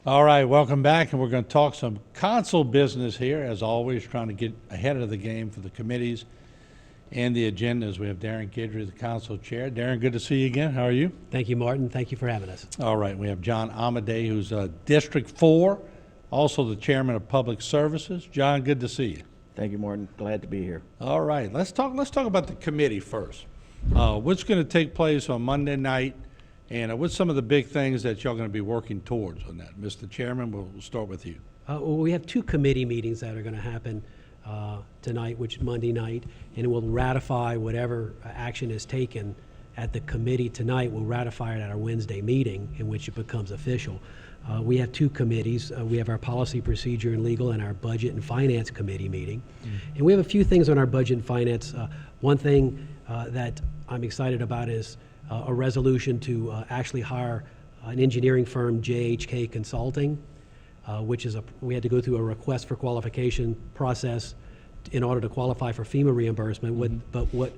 All right, welcome back, and we're going to talk some council business here, as always, trying to get ahead of the game for the committees and the agendas. We have Darren Guidry, the council chair. Darren, good to see you again. How are you? Thank you, Martin. Thank you for having us. All right, we have John Amadei, who's District 4, also the chairman of Public Services. John, good to see you. Thank you, Martin. Glad to be here. All right, let's talk about the committee first. What's going to take place on Monday night, and what's some of the big things that y'all going to be working towards on that? Mr. Chairman, we'll start with you. Well, we have two committee meetings that are going to happen tonight, which is Monday night, and we'll ratify whatever action is taken at the committee tonight. We'll ratify it at our Wednesday meeting, in which it becomes official. We have two committees. We have our Policy, Procedure, and Legal and our Budget and Finance Committee meeting. And we have a few things on our Budget and Finance. One thing that I'm excited about is a resolution to actually hire an engineering firm, JHK Consulting, which is we had to go through a request for qualification process in order to qualify for FEMA reimbursement. But what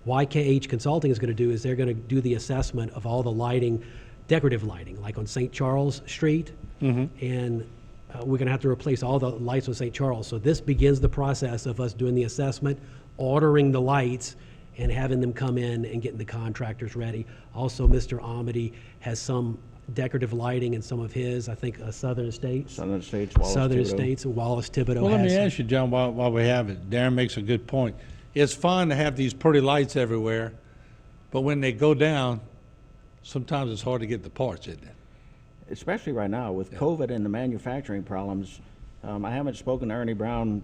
YKH Consulting is going to do is they're going to do the assessment of all the lighting, decorative lighting, like on St. Charles Street, and we're going to have to replace all the lights on St. Charles. So this begins the process of us doing the assessment, ordering the lights, and having them come in and getting the contractors ready. Also, Mr. Amity has some decorative lighting in some of his, I think, Southern States. Southern States, Wallace Southern Thibodeau. States, Wallace Thibodeau. Well, let me has ask you, John, while we have it, Darren makes a good point. It's fun to have these pretty lights everywhere, but when they go down, sometimes it's hard to get the parts, isn't it? Especially right now with COVID and the manufacturing problems. I haven't spoken to Ernie Brown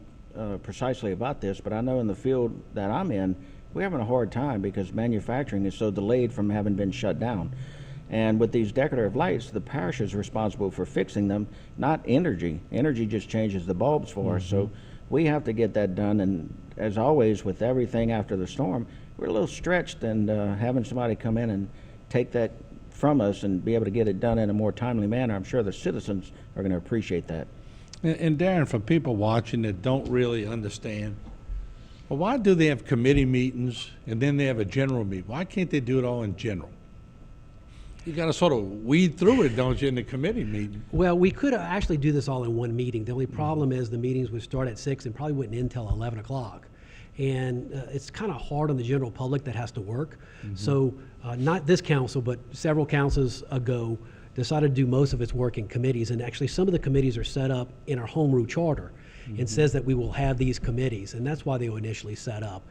precisely about this, but I know in the field that I'm in, we're having a hard time because manufacturing is so delayed from having been shut down. And with these decorative lights, the parish is responsible for fixing them, not Energy. Energy just changes the bulbs for us. So we have to get that done. And as always, with everything after the storm, we're a little stretched, and having somebody come in and take that from us and be able to get it done in a more timely manner, I'm sure the citizens are going to appreciate that. And Darren, for people watching that don't really understand, well, why do they have committee meetings and then they have a general meeting? Why can't they do it all in general? You got to sort of weed through it, don't you, in the committee meeting? Well, we could actually do this all in one meeting. The only problem is the meetings would start at 6 and probably wouldn't end till 11 o'clock. And it's kind of hard on the general public that has to work. So not this council, but several councils ago decided to do most of its work in committees. And actually some of the committees are set up in our home rule charter and says that we will have these committees. And that's why they were initially set up.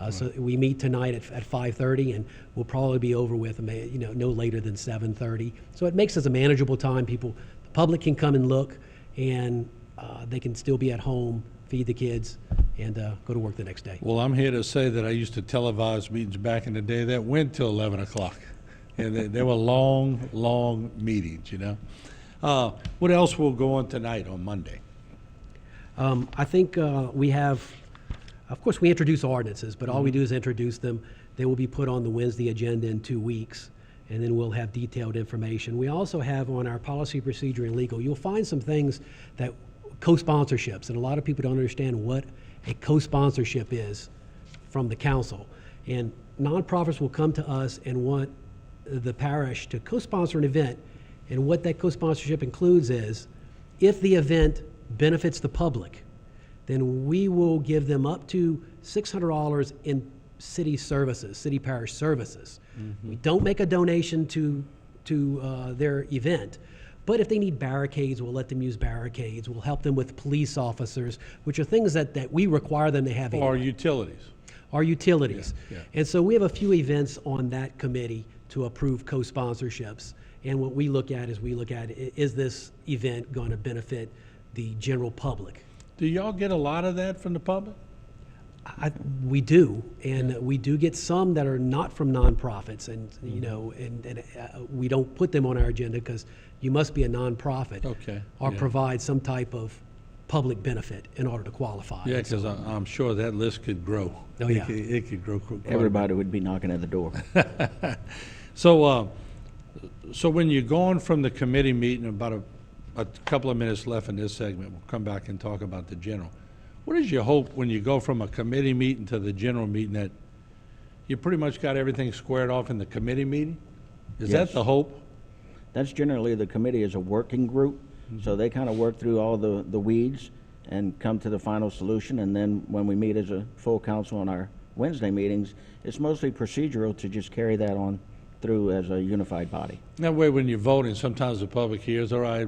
So we meet tonight at 5:30, and we'll probably be over with no later than 7:30. So it makes us a manageable time. The public can come and look, and they can still be at home, feed the kids, and go to work the next day. Well, I'm here to say that I used to televise meetings back in the day that went till 11 o'clock. And they were long, long meetings, you know. What else will go on tonight on Monday? I think we have, of course, we introduce ordinances, but all we do is introduce them. They will be put on the Wednesday agenda in 2 weeks, and then we'll have detailed information. We also have on our Policy, Procedure, and Legal, you'll find some things that co-sponsorships, and a lot of people don't understand what a co-sponsorship is from the council. And nonprofits will come to us and want the parish to co-sponsor an event, and what that co-sponsorship includes is if the event benefits the public, then we will give them up to $600 in city services, city parish services. We don't make a donation to their event, but if they need barricades, we'll let them use barricades. We'll help them with police officers, which are things that we require them to have. Or utilities. Our utilities. Yeah. And so we have a few events on that committee to approve co-sponsorships. And what we look at is this event going to benefit the general public? Do y'all get a lot of that from the public? We do, and we do get some that are not from nonprofits, and we don't put them on our agenda because you must be a nonprofit or provide some type of public benefit in order to qualify. Yeah, because I'm sure that list could grow. Oh, yeah. It could grow quite Everybody would be knocking at the door. So when you're going from the committee meeting, about a couple of minutes left in this segment, we'll come back and talk about the general. What is your hope when you go from a committee meeting to the general meeting, that you pretty much got everything squared off in the committee meeting? Is Yes. that the hope? That's generally, the committee is a working group, so they kind of work through all the weeds and come to the final solution. And then when we meet as a full council on our Wednesday meetings, it's mostly procedural to just carry that on through as a unified body. That way, when you're voting, sometimes the public hears, all right,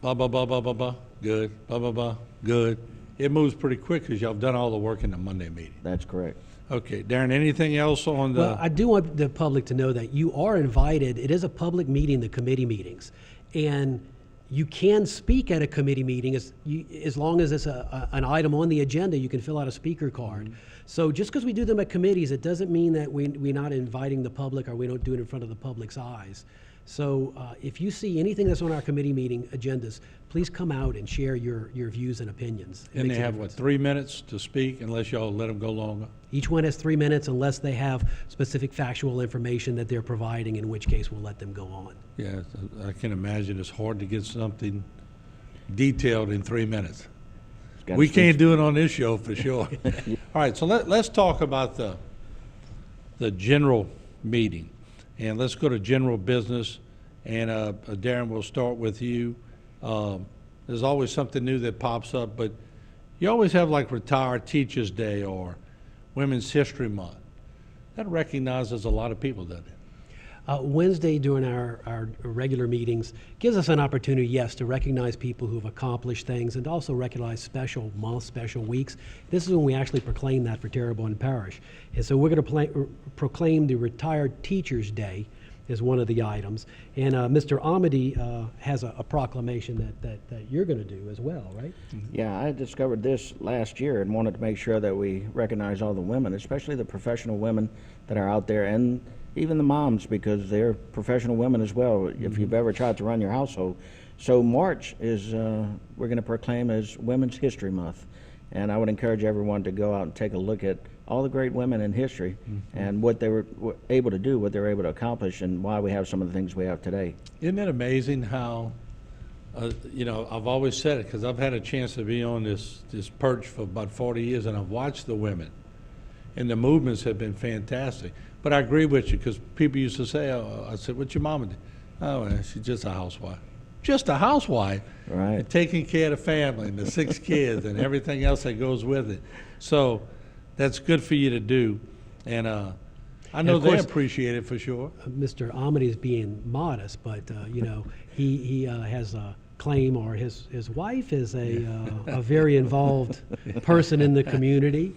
blah, blah, blah, blah, blah, blah, good, blah, blah, blah, good. It moves pretty quick because y'all have done all the work in the Monday meeting. That's correct. Okay, Darren, anything else on the? Well, I do want the public to know that you are invited. It is a public meeting, the committee meetings. And you can speak at a committee meeting as long as it's an item on the agenda. You can fill out a speaker card. Mm-hmm. So just because we do them at committees, it doesn't mean that we're not inviting the public or we don't do it in front of the public's eyes. So if you see anything that's on our committee meeting agendas, please come out and share your views and opinions. And they have, what, 3 minutes to speak unless y'all let them go longer? Each one has 3 minutes unless they have specific factual information that they're providing, in which case we'll let them go on. Yeah, I can imagine it's hard to get something detailed in 3 minutes. We can't do it on this show for sure. All right, so let's talk about the general meeting. And let's go to general business. And Darren, we'll start with you. There's always something new that pops up, but you always have like Retired Teachers Day or Women's History Month. That recognizes a lot of people, doesn't it? Wednesday during our regular meetings gives us an opportunity, yes, to recognize people who have accomplished things and also recognize special months, special weeks. This is when we actually proclaim that for Terrebonne Parish. And so we're going to proclaim the Retired Teachers Day as one of the items. And Mr. Amity has a proclamation that you're going to do as well, right? Mm-hmm. Yeah, I discovered this last year and wanted to make sure that we recognize all the women, especially the professional women that are out there, and even the moms, because they're professional women as well, if you've ever tried to run your household. So March is, we're going to proclaim as Women's History Month. And I would encourage everyone to go out and take a look at all the great women in history and what they were able to do, what they were able to accomplish, and why we have some of the things we have today. Isn't it amazing how, I've always said it because I've had a chance to be on this perch for about 40 years, and I've watched the women. And the movements have been fantastic. But I agree with you, because people used to say, I said, what's your mama do? Oh, well, she's just a housewife. Just a housewife. Right. And taking care of the family and the 6 kids and everything else that goes with it. So that's good for you to do. And I know they appreciate it for sure. Mr. Amity is being modest, but, he has a claim, or his wife is a very involved person in the community.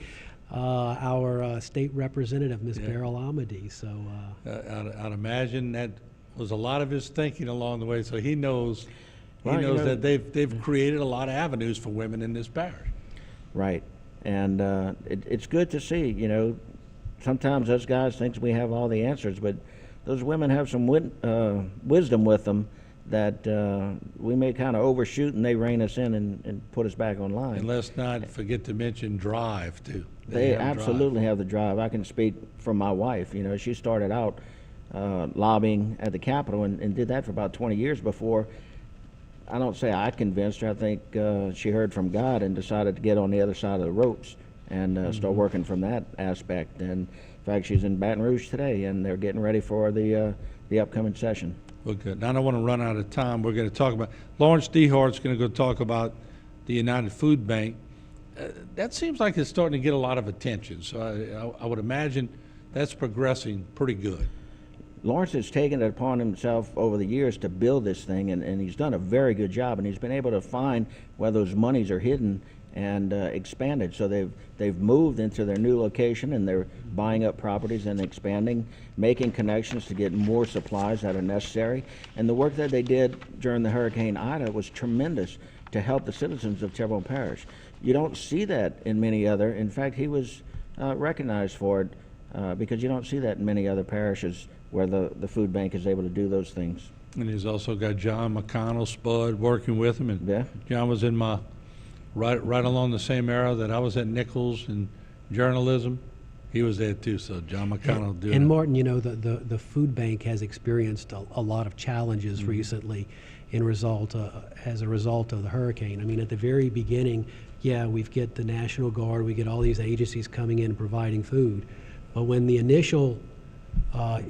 Our state representative, Ms. Beryl Amity. So I'd imagine that was a lot of his thinking along the way. So he knows, that they've created a lot of avenues for women in this parish. Right, and it's good to see. Sometimes us guys think we have all the answers, but those women have some wisdom with them that we may kind of overshoot, and they rein us in and put us back on line. And let's not forget to mention drive, too. They absolutely have the drive. I can speak from my wife. She started out lobbying at the Capitol and did that for about 20 years before. I don't say I convinced her. I think she heard from God and decided to get on the other side of the ropes and start working from that aspect. And in fact, she's in Baton Rouge today, and they're getting ready for the upcoming session. Well, good. Now, I don't want to run out of time. We're going to talk about, Lawrence Dehart's going to go talk about the United Food Bank. That seems like it's starting to get a lot of attention. So I would imagine that's progressing pretty good. Lawrence has taken it upon himself over the years to build this thing, and he's done a very good job, and he's been able to find where those monies are hidden and expanded. So they've moved into their new location, and they're buying up properties and expanding, making connections to get more supplies that are necessary. And the work that they did during the Hurricane Ida was tremendous to help the citizens of Terrebonne Parish. You don't see that in many other. In fact, he was recognized for it because you don't see that in many other parishes where the food bank is able to do those things. And he's also got John McConnell, Spud, working with him. And John was in my right along the same era that I was at Nichols in journalism. He was there too, so John McConnell doing it. And Martin, the food bank has experienced a lot of challenges recently as a result of the hurricane. I mean, at the very beginning, we get the National Guard, we get all these agencies coming in and providing food. But when the initial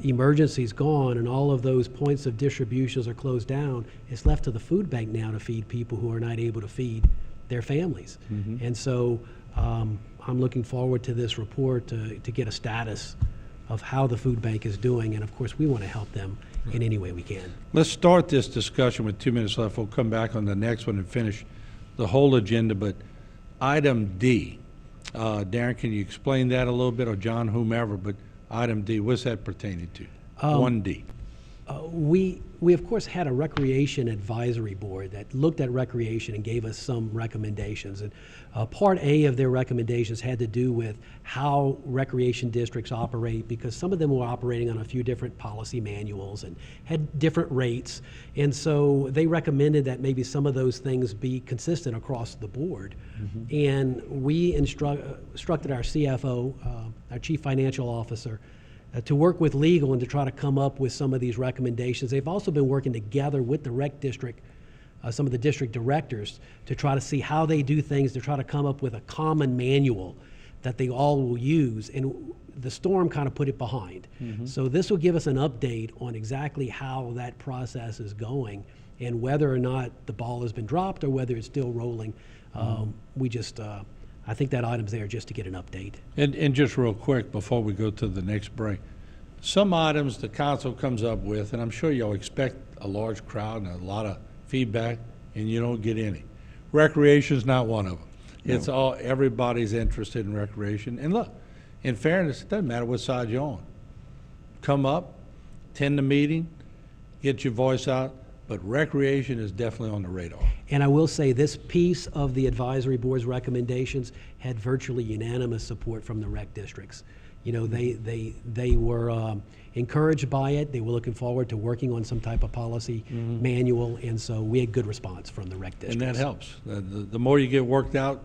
emergency's gone and all of those points of distributions are closed down, it's left to the food bank now to feed people who are not able to feed their families. And so I'm looking forward to this report to get a status of how the food bank is doing, and of course we want to help them in any way we can. Let's start this discussion with 2 minutes left. We'll come back on the next one and finish the whole agenda, but item D. Darren, can you explain that a little bit, or John, whomever, but item D, what's that pertaining to? 1D. We of course had a recreation advisory board that looked at recreation and gave us some recommendations. And part A of their recommendations had to do with how recreation districts operate, because some of them were operating on a few different policy manuals and had different rates. And so they recommended that maybe some of those things be consistent across the board. And we instructed our CFO, our Chief Financial Officer, to work with legal and to try to come up with some of these recommendations. They've also been working together with the rec district, some of the district directors, to try to see how they do things, to try to come up with a common manual that they all will use. And the storm kind of put it behind. So this will give us an update on exactly how that process is going and whether or not the ball has been dropped or whether it's still rolling. I think that item's there just to get an update. And just real quick before we go to the next break, some items the council comes up with, and I'm sure you'll expect a large crowd and a lot of feedback, and you don't get any. Recreation's not one of them. No. It's all, everybody's interested in recreation. And look, in fairness, it doesn't matter what side you're on. Come up, attend the meeting, get your voice out, but recreation is definitely on the radar. And I will say this piece of the advisory board's recommendations had virtually unanimous support from the rec districts. You know, they were encouraged by it. They were looking forward to working on some type of policy manual, and so we had good response from the rec districts. And that helps. The more you get worked out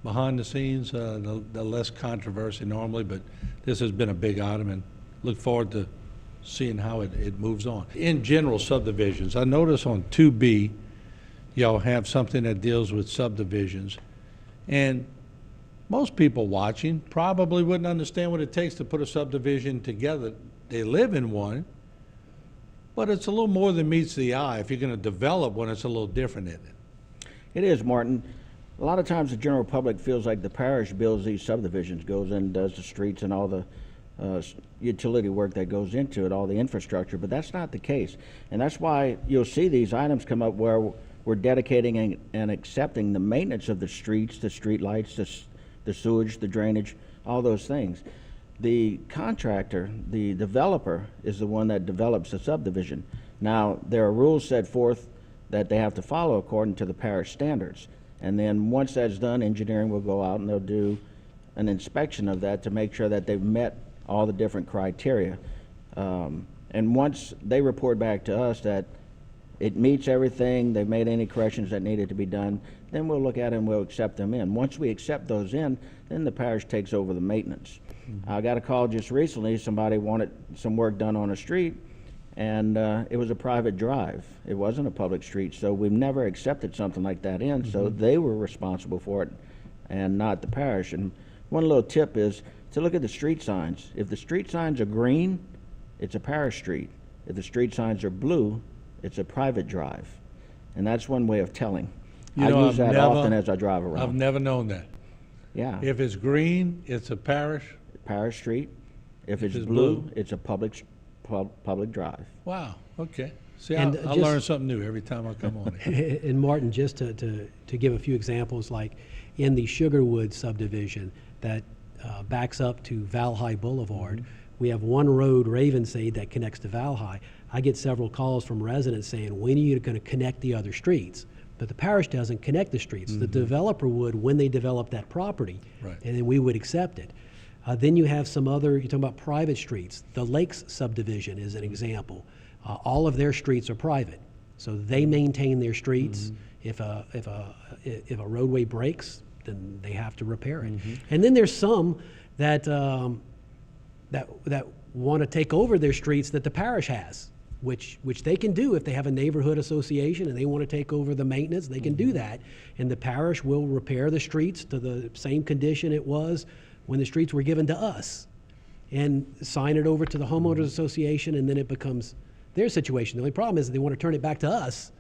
behind the scenes, the less controversy normally, but this has been a big item, and look forward to seeing how it moves on. In general, subdivisions, I notice on 2B, y'all have something that deals with subdivisions, and most people watching probably wouldn't understand what it takes to put a subdivision together. They live in one, but it's a little more than meets the eye. If you're going to develop one, it's a little different, isn't it? It is, Martin. A lot of times the general public feels like the parish builds these subdivisions, goes in and does the streets and all the utility work that goes into it, all the infrastructure, but that's not the case. And that's why you'll see these items come up where we're dedicating and accepting the maintenance of the streets, the street lights, the sewage, the drainage, all those things. The contractor, the developer, is the one that develops the subdivision. Now, there are rules set forth that they have to follow according to the parish standards. And then once that's done, engineering will go out and they'll do an inspection of that to make sure that they've met all the different criteria. And once they report back to us that it meets everything, they've made any corrections that needed to be done, then we'll look at it and we'll accept them in. Once we accept those in, then the parish takes over the maintenance. I got a call just recently, somebody wanted some work done on a street, and it was a private drive. It wasn't a public street, so we've never accepted something like that in, so they were responsible for it and not the parish. And one little tip is to look at the street signs. If the street signs are green, it's a parish street. If the street signs are blue, it's a private drive. And that's one way of telling. You I know, use that often as I drive around. I've never known that. Yeah, If it's green, it's a parish. parish street. If it's it's blue, blue. it's a public drive. Wow, okay. See, And, I just- learn something new every time I come on it. And Martin, just to give a few examples, like in the Sugarwood subdivision that backs up to Valhai Boulevard, we have one road, Ravensade, that connects to Valhai. I get several calls from residents saying, when are you going to connect the other streets? But the parish doesn't connect the streets. The developer would when they develop that property, Right. and then we would accept it. Then you have some other, you're talking about private streets. The Lakes subdivision is an example. All of their streets are private, so they maintain their streets. If a roadway breaks, then they have to repair it. And then there's some that that want to take over their streets that the parish has, which they can do if they have a neighborhood association and they want to take over the maintenance. They can do that, and the parish will repair the streets to the same condition it was when the streets were given to us. and sign it over to the homeowners association, and then it becomes their situation. The only problem is that they want to turn it back to us.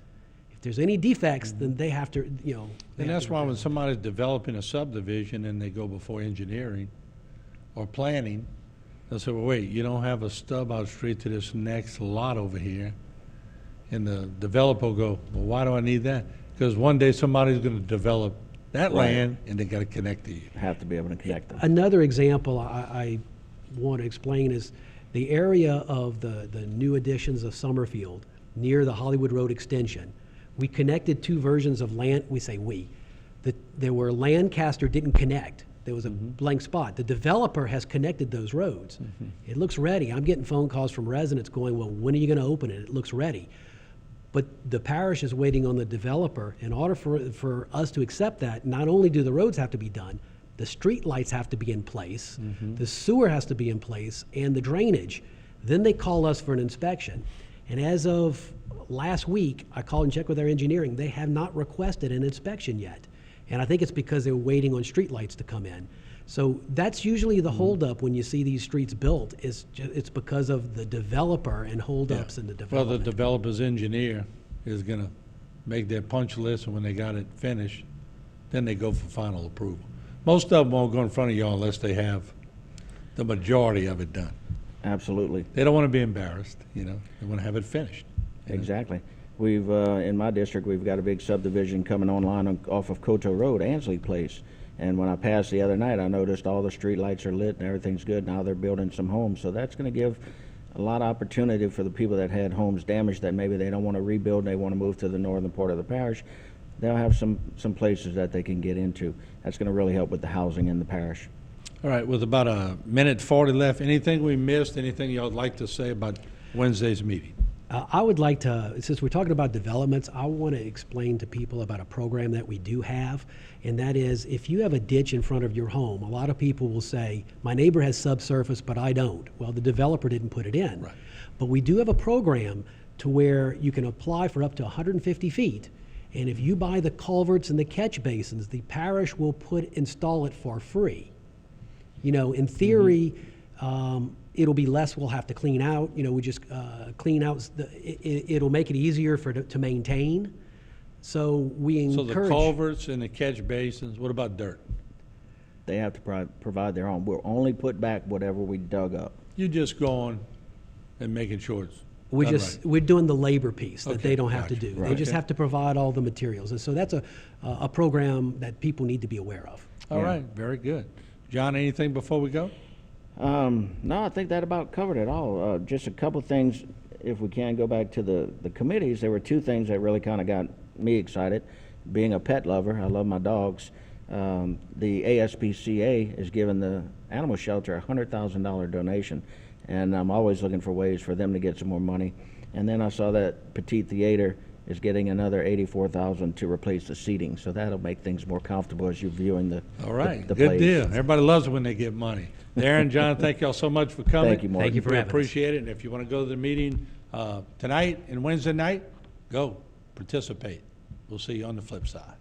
If there's any defects, then they have to, you know. And that's why when somebody's developing a subdivision and they go before engineering or planning, they'll say, well, wait, you don't have a stub out straight to this next lot over here. And the developer will go, well, why do I need that? Because one day somebody's going to develop that Right. land and they got to connect to you. Have to be able to connect them. Another example I want to explain is the area of the new additions of Summerfield near the Hollywood Road extension. We connected two versions of land. We say we. There were Lancaster didn't connect. There was a blank spot. The developer has connected those roads. It looks ready. I'm getting phone calls from residents going, well, when are you going to open it? It looks ready. But the parish is waiting on the developer. In order for us to accept that, not only do the roads have to be done, the street lights have to be in place, the sewer has to be in place, and the drainage. Then they call us for an inspection. And as of last week, I called and checked with their engineering. They have not requested an inspection yet. And I think it's because they're waiting on street lights to come in. So that's usually the holdup when you see these streets built. It's because of the developer and holdups in the Well, the development. developer's engineer is going to make their punch list, and when they got it finished, then they go for final approval. Most of them won't go in front of y'all unless they have the majority of it done. Absolutely. They don't want to be embarrassed, you know. They want to have it finished. Exactly. We've, in my district, we've got a big subdivision coming online off of Coteau Road, Ansley Place. And when I passed the other night, I noticed all the street lights are lit and everything's good. Now they're building some homes. So that's going to give a lot of opportunity for the people that had homes damaged that maybe they don't want to rebuild and they want to move to the northern part of the parish. They'll have some places that they can get into. That's going to really help with the housing in the parish. All right, with about a minute 40 left, anything we missed, anything y'all would like to say about Wednesday's meeting? I would like to, since we're talking about developments, I want to explain to people about a program that we do have, and that is if you have a ditch in front of your home, a lot of people will say, my neighbor has subsurface, but I don't. Well, the developer didn't put it in. Right. But we do have a program to where you can apply for up to 150 feet, and if you buy the culverts and the catch basins, the parish will install it for free. You know, in theory, it'll be less we'll have to clean out. You know, we just clean out, it'll make it easier to maintain. So we encourage. So the culverts and the catch basins, what about dirt? They have to provide their own. We'll only put back whatever we dug up. You just going and making sure it's We done just, right. we're doing the labor piece that Okay, they don't have to gotcha. do. Right. They just Okay. have to provide all the materials. And so that's a program that people need to be aware of. All Yeah. right, very good. John, anything before we go? No, I think that about covered it all. Just a couple things, if we can go back to the committees, there were two things that really kind of got me excited. Being a pet lover, I love my dogs. The ASPCA is giving the animal shelter a $100,000 donation, and I'm always looking for ways for them to get some more money. And then I saw that Petite Theater is getting another $84,000 to replace the seating, so that'll make things more comfortable as you're viewing the All right, the good plays. deal. Everybody loves it when they get money. Darren, John, thank y'all so much for coming. Thank you, Mark. Thank you for We having us. appreciate it. And if you want to go to the meeting tonight and Wednesday night, go, participate. We'll see you on the flip side.